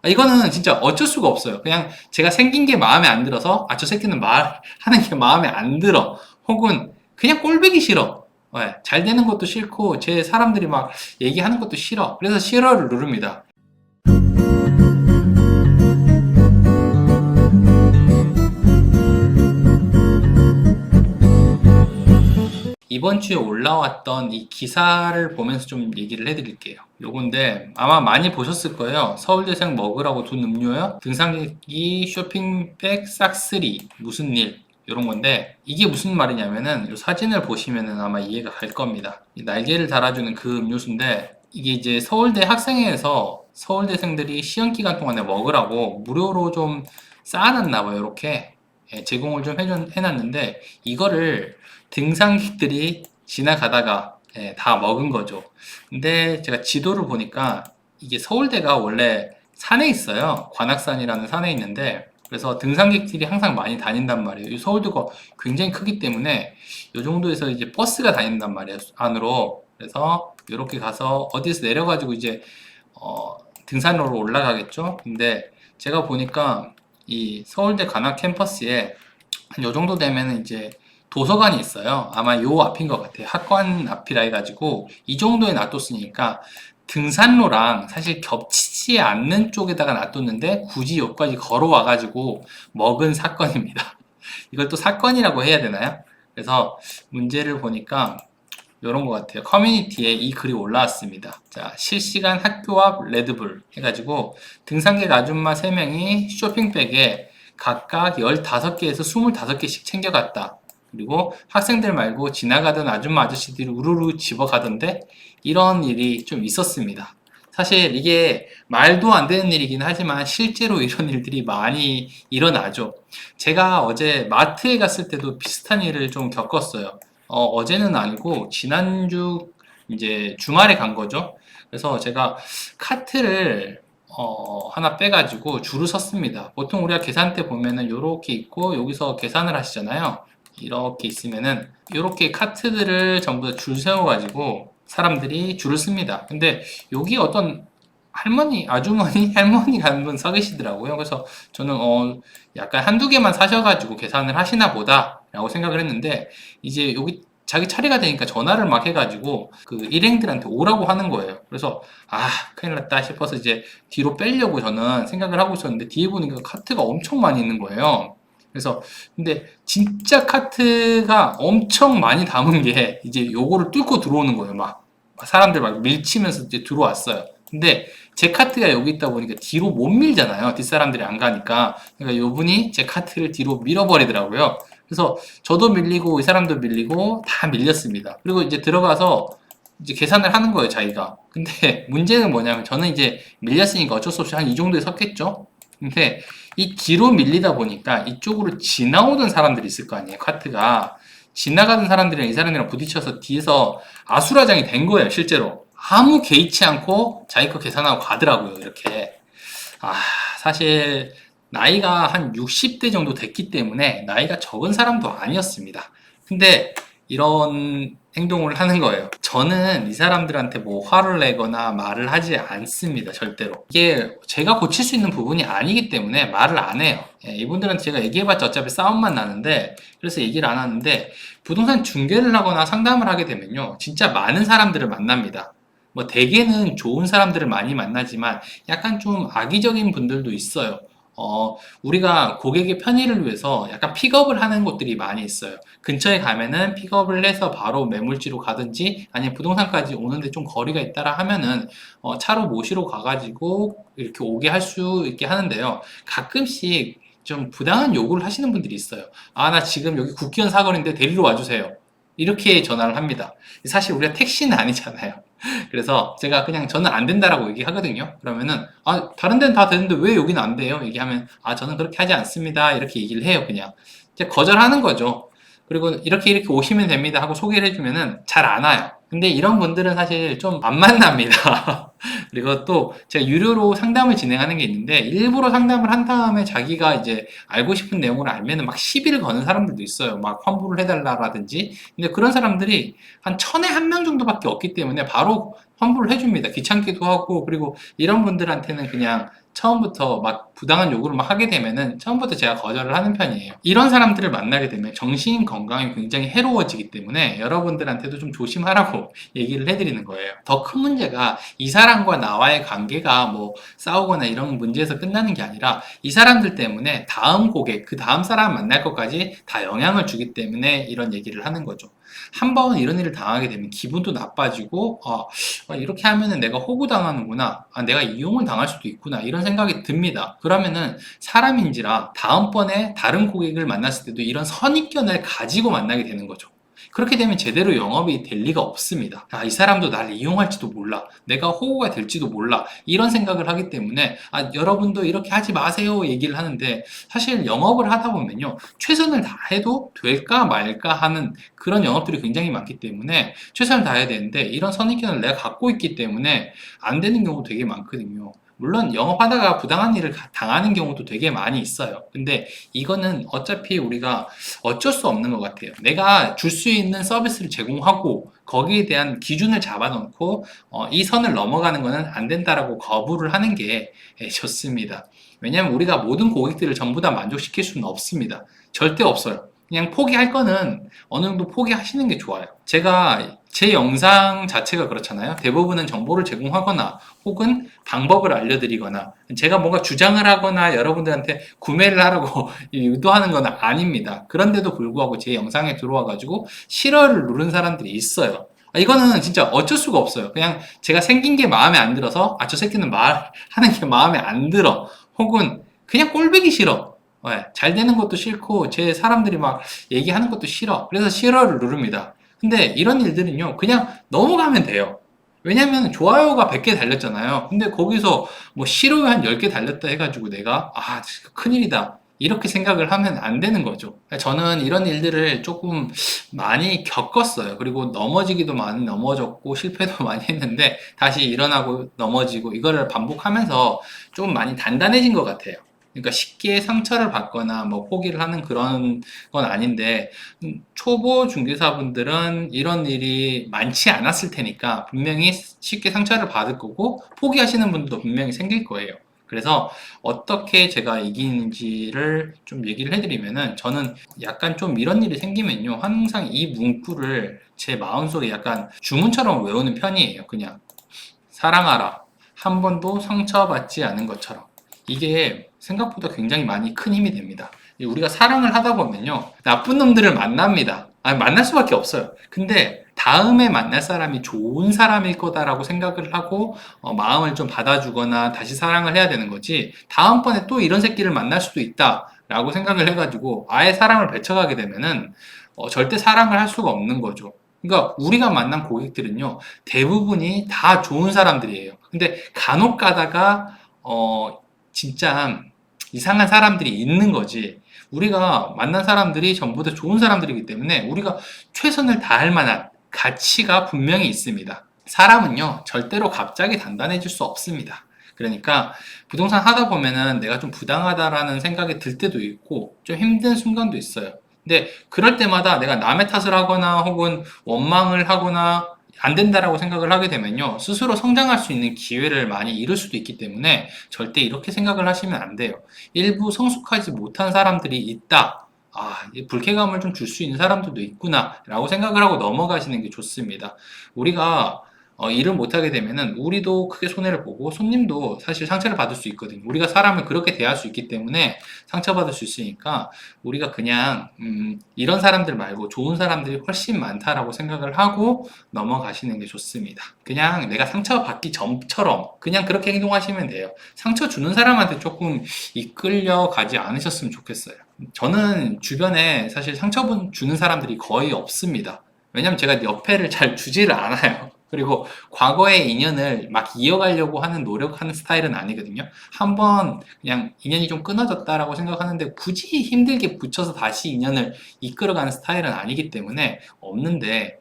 이거는 진짜 어쩔 수가 없어요. 그냥 제가 생긴 게 마음에 안 들어서, 저 새끼는 말하는 게 마음에 안 들어. 혹은 그냥 꼴보기 싫어. 잘 되는 것도 싫고, 제 사람들이 막 얘기하는 것도 싫어. 그래서 싫어를 누릅니다. 이번 주에 올라왔던 이 기사를 보면서 좀 얘기를 해드릴게요. 요건데 아마 많이 보셨을 거예요. 서울대생 먹으라고 둔 음료요. 등산객이 쇼핑백 싹쓸이 무슨 일 이런 건데 이게 무슨 말이냐면은 이 사진을 보시면은 아마 이해가 갈 겁니다. 이 날개를 달아주는 그 음료수인데 이게 이제 서울대 학생회에서 서울대생들이 시험 기간 동안에 먹으라고 무료로 좀 쌓아놨나 봐요. 이렇게 제공을 좀 해놨는데 이거를 등산객들이 지나가다가 다 먹은 거죠. 근데 제가 지도를 보니까 이게 서울대가 원래 산에 있어요. 관악산이라는 산에 있는데 그래서 등산객들이 항상 많이 다닌단 말이에요. 이 서울대가 굉장히 크기 때문에 이 정도에서 이제 버스가 다닌단 말이에요. 안으로. 그래서 이렇게 가서 어디에서 내려가지고 이제 등산로로 올라가겠죠. 근데 제가 보니까 이 서울대 관악 캠퍼스에 한 요 정도 되면 이제 도서관이 있어요. 아마 요 앞인 것 같아요. 학관 앞이라 해가지고 이 정도에 놔뒀으니까 등산로랑 사실 겹치지 않는 쪽에다가 놔뒀는데 굳이 여기까지 걸어와가지고 먹은 사건입니다. 이걸 또 사건이라고 해야 되나요? 그래서 문제를 보니까 이런 것 같아요. 커뮤니티에 이 글이 올라왔습니다. 자, 실시간 학교 앞 레드불 해가지고 등산객 아줌마 3명이 쇼핑백에 각각 15개에서 25개씩 챙겨갔다. 그리고 학생들 말고 지나가던 아줌마 아저씨들이 우르르 집어가던데 이런 일이 좀 있었습니다. 사실 이게 말도 안 되는 일이긴 하지만 실제로 이런 일들이 많이 일어나죠. 제가 어제 마트에 갔을 때도 비슷한 일을 좀 겪었어요. 어제는 아니고 지난주 이제 주말에 간 거죠. 그래서 제가 카트를 하나 빼가지고 줄을 섰습니다. 보통 우리가 계산대 보면은 이렇게 있고 여기서 계산을 하시잖아요. 이렇게 있으면은 이렇게 카트들을 전부 다 줄 세워가지고 사람들이 줄을 씁니다. 근데 여기 어떤 할머니, 아주머니, 할머니가 한 분 서 계시더라고요. 그래서 저는 약간 한두 개만 사셔가지고 계산을 하시나 보다 라고 생각을 했는데 이제 여기 자기 차례가 되니까 전화를 막 해가지고 그 일행들한테 오라고 하는 거예요. 그래서 큰일 났다 싶어서 이제 뒤로 빼려고 저는 생각을 하고 있었는데 뒤에 보니까 카트가 엄청 많이 있는 거예요. 그래서 근데 진짜 카트가 엄청 많이 담은 게 이제 요거를 뚫고 들어오는 거예요. 막 사람들 막 밀치면서 이제 들어왔어요. 근데 제 카트가 여기 있다 보니까 뒤로 못 밀잖아요. 뒷사람들이 안 가니까. 그러니까 요분이 제 카트를 뒤로 밀어버리더라고요. 그래서 저도 밀리고 이 사람도 밀리고 다 밀렸습니다. 그리고 이제 들어가서 이제 계산을 하는 거예요, 자기가. 근데 문제는 뭐냐면 저는 이제 밀렸으니까 어쩔 수 없이 한 이 정도에 섰겠죠? 근데 이 뒤로 밀리다 보니까 이쪽으로 지나오던 사람들이 있을 거 아니에요, 카트가. 지나가는 사람들이랑 이 사람들이랑 부딪혀서 뒤에서 아수라장이 된 거예요, 실제로. 아무 개의치 않고 자기 거 계산하고 가더라고요, 이렇게. 사실 나이가 한 60대 정도 됐기 때문에 나이가 적은 사람도 아니었습니다. 근데 이런 행동을 하는 거예요. 저는 이 사람들한테 뭐 화를 내거나 말을 하지 않습니다. 절대로. 이게 제가 고칠 수 있는 부분이 아니기 때문에 말을 안 해요. 이분들한테 제가 얘기해봤자 어차피 싸움만 나는데 그래서 얘기를 안 하는데 부동산 중개를 하거나 상담을 하게 되면요. 진짜 많은 사람들을 만납니다. 뭐 대개는 좋은 사람들을 많이 만나지만 약간 좀 악의적인 분들도 있어요. 우리가 고객의 편의를 위해서 약간 픽업을 하는 곳들이 많이 있어요. 근처에 가면은 픽업을 해서 바로 매물지로 가든지 아니면 부동산까지 오는데 좀 거리가 있다라 하면은 차로 모시러 가가지고 이렇게 오게 할 수 있게 하는데요. 가끔씩 좀 부당한 요구를 하시는 분들이 있어요. 나 지금 여기 국기현 사거리인데 데리러 와주세요. 이렇게 전화를 합니다. 사실 우리가 택시는 아니잖아요. 그래서 제가 그냥 저는 안 된다라고 얘기하거든요. 그러면은 다른 데는 다 되는데 왜 여기는 안 돼요? 얘기하면 저는 그렇게 하지 않습니다. 이렇게 얘기를 해요. 그냥 이제 거절하는 거죠. 그리고 이렇게 오시면 됩니다 하고 소개를 해주면은 잘 안 와요. 근데 이런 분들은 사실 좀 안 만납니다. 그리고 또 제가 유료로 상담을 진행하는 게 있는데 일부러 상담을 한 다음에 자기가 이제 알고 싶은 내용을 알면은 막 시비를 거는 사람들도 있어요. 막 환불을 해달라라든지. 근데 그런 사람들이 한 1000에 1명 정도밖에 없기 때문에 바로 환불을 해줍니다. 귀찮기도 하고 그리고 이런 분들한테는 그냥 처음부터 막 부당한 요구를 막 하게 되면은 처음부터 제가 거절을 하는 편이에요. 이런 사람들을 만나게 되면 정신 건강이 굉장히 해로워지기 때문에 여러분들한테도 좀 조심하라고 얘기를 해드리는 거예요. 더 큰 문제가 이 사람과 나와의 관계가 뭐 싸우거나 이런 문제에서 끝나는 게 아니라 이 사람들 때문에 다음 고객, 그 다음 사람 만날 것까지 다 영향을 주기 때문에 이런 얘기를 하는 거죠. 한번 이런 일을 당하게 되면 기분도 나빠지고 이렇게 하면은 내가 호구당하는구나, 내가 이용을 당할 수도 있구나, 이런 생각이 듭니다. 그러면은 사람인지라 다음번에 다른 고객을 만났을 때도 이런 선입견을 가지고 만나게 되는 거죠. 그렇게 되면 제대로 영업이 될 리가 없습니다. 이 사람도 나를 이용할지도 몰라, 내가 호구가 될지도 몰라, 이런 생각을 하기 때문에 여러분도 이렇게 하지 마세요 얘기를 하는데, 사실 영업을 하다 보면요, 최선을 다해도 될까 말까 하는 그런 영업들이 굉장히 많기 때문에 최선을 다해야 되는데, 이런 선입견을 내가 갖고 있기 때문에 안 되는 경우 되게 많거든요. 물론 영업하다가 부당한 일을 당하는 경우도 되게 많이 있어요. 근데 이거는 어차피 우리가 어쩔 수 없는 것 같아요. 내가 줄 수 있는 서비스를 제공하고 거기에 대한 기준을 잡아놓고 이 선을 넘어가는 것은 안 된다라고 거부를 하는 게 좋습니다. 왜냐하면 우리가 모든 고객들을 전부 다 만족시킬 수는 없습니다. 절대 없어요. 그냥 포기할 거는 어느 정도 포기하시는 게 좋아요. 제가 제 영상 자체가 그렇잖아요. 대부분은 정보를 제공하거나 혹은 방법을 알려드리거나 제가 뭔가 주장을 하거나 여러분들한테 구매를 하라고 유도하는 건 아닙니다. 그런데도 불구하고 제 영상에 들어와 가지고 싫어를 누른 사람들이 있어요. 이거는 진짜 어쩔 수가 없어요. 그냥 제가 생긴 게 마음에 안 들어서 저 새끼는 말하는 게 마음에 안 들어, 혹은 그냥 꼴보기 싫어, 잘 되는 것도 싫고 제 사람들이 막 얘기하는 것도 싫어, 그래서 싫어를 누릅니다. 근데 이런 일들은요, 그냥 넘어가면 돼요. 왜냐면 좋아요가 100개 달렸잖아요. 근데 거기서 뭐 싫어요 한 10개 달렸다 해가지고 내가 큰일이다, 이렇게 생각을 하면 안 되는 거죠. 저는 이런 일들을 조금 많이 겪었어요. 그리고 넘어지기도 많이 넘어졌고 실패도 많이 했는데 다시 일어나고 넘어지고 이거를 반복하면서 좀 많이 단단해진 것 같아요. 그러니까 쉽게 상처를 받거나 뭐 포기를 하는 그런 건 아닌데, 초보 중개사분들은 이런 일이 많지 않았을 테니까 분명히 쉽게 상처를 받을 거고 포기하시는 분들도 분명히 생길 거예요. 그래서 어떻게 제가 이기는지를 좀 얘기를 해드리면은, 저는 약간 좀 이런 일이 생기면요, 항상 이 문구를 제 마음속에 약간 주문처럼 외우는 편이에요. 그냥 사랑하라, 한 번도 상처받지 않은 것처럼. 이게 생각보다 굉장히 많이 큰 힘이 됩니다. 우리가 사랑을 하다 보면요, 나쁜 놈들을 만납니다. 만날 수밖에 없어요. 근데 다음에 만날 사람이 좋은 사람일 거다라고 생각을 하고 마음을 좀 받아주거나 다시 사랑을 해야 되는 거지, 다음번에 또 이런 새끼를 만날 수도 있다 라고 생각을 해가지고 아예 사랑을 배척하게 되면은 절대 사랑을 할 수가 없는 거죠. 그러니까 우리가 만난 고객들은요, 대부분이 다 좋은 사람들이에요. 근데 간혹 가다가 진짜 이상한 사람들이 있는 거지, 우리가 만난 사람들이 전부 다 좋은 사람들이기 때문에 우리가 최선을 다할 만한 가치가 분명히 있습니다. 사람은요, 절대로 갑자기 단단해질 수 없습니다. 그러니까 부동산 하다 보면은 내가 좀 부당하다라는 생각이 들 때도 있고 좀 힘든 순간도 있어요. 근데 그럴 때마다 내가 남의 탓을 하거나 혹은 원망을 하거나 안 된다라고 생각을 하게 되면요, 스스로 성장할 수 있는 기회를 많이 잃을 수도 있기 때문에 절대 이렇게 생각을 하시면 안 돼요. 일부 성숙하지 못한 사람들이 있다, 불쾌감을 좀 줄 수 있는 사람들도 있구나 라고 생각을 하고 넘어가시는 게 좋습니다. 우리가 일을 못하게 되면은 우리도 크게 손해를 보고 손님도 사실 상처를 받을 수 있거든요. 우리가 사람을 그렇게 대할 수 있기 때문에 상처받을 수 있으니까 우리가 그냥 이런 사람들 말고 좋은 사람들이 훨씬 많다라고 생각을 하고 넘어가시는 게 좋습니다. 그냥 내가 상처받기 전처럼 그냥 그렇게 행동하시면 돼요. 상처 주는 사람한테 조금 이끌려 가지 않으셨으면 좋겠어요. 저는 주변에 사실 상처 주는 사람들이 거의 없습니다. 왜냐면 제가 옆에를 잘 주지를 않아요. 그리고 과거의 인연을 막 이어가려고 하는 노력하는 스타일은 아니거든요. 한번 그냥 인연이 좀 끊어졌다라고 생각하는데 굳이 힘들게 붙여서 다시 인연을 이끌어가는 스타일은 아니기 때문에 없는데,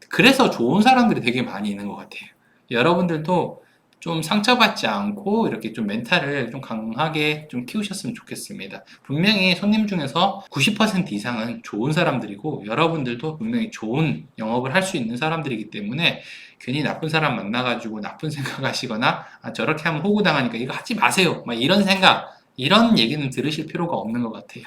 그래서 좋은 사람들이 되게 많이 있는 것 같아요. 여러분들도 좀 상처받지 않고 이렇게 좀 멘탈을 좀 강하게 좀 키우셨으면 좋겠습니다. 분명히 손님 중에서 90% 이상은 좋은 사람들이고 여러분들도 분명히 좋은 영업을 할 수 있는 사람들이기 때문에 괜히 나쁜 사람 만나가지고 나쁜 생각하시거나 저렇게 하면 호구당하니까 이거 하지 마세요 막 이런 생각 이런 얘기는 들으실 필요가 없는 것 같아요.